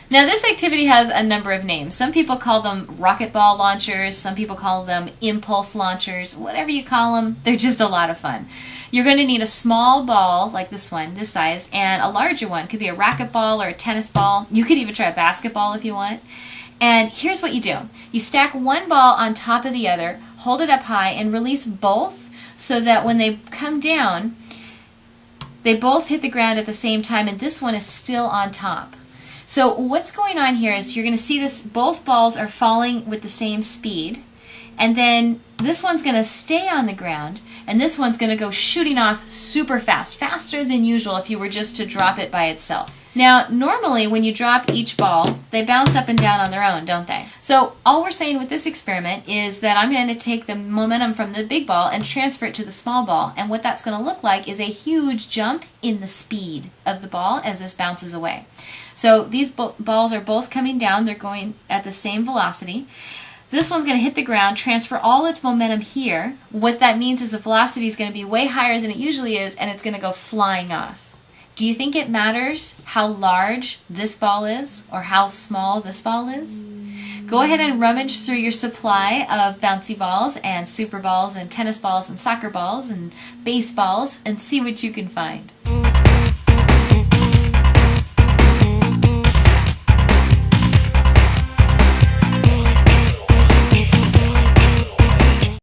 Now this activity has a number of names. Some people call them rocket ball launchers, some people call them impulse launchers, whatever you call them, they're just a lot of fun. You're going to need a small ball like this one, this size, and a larger one. Could be a racket ball or a tennis ball. You could even try a basketball if you want. And here's what you do. You stack one ball on top of the other, hold it up high, and release both so that when they come down, they both hit the ground at the same time, and this one is still on top. So what's going on here is you're going to see this, both balls are falling with the same speed, and then this one's going to stay on the ground, and this one's going to go shooting off super fast, faster than usual if you were just to drop it by itself. Now, normally when you drop each ball, they bounce up and down on their own, don't they? So all we're saying with this experiment is that I'm going to take the momentum from the big ball and transfer it to the small ball, and what that's going to look like is a huge jump in the speed of the ball as this bounces away. So these balls are both coming down, they're going at the same velocity. This one's going to hit the ground, transfer all its momentum here. What that means is the velocity is going to be way higher than it usually is, and it's going to go flying off. Do you think it matters how large this ball is or how small this ball is? Go ahead and rummage through your supply of bouncy balls and super balls and tennis balls and soccer balls and baseballs and see what you can find.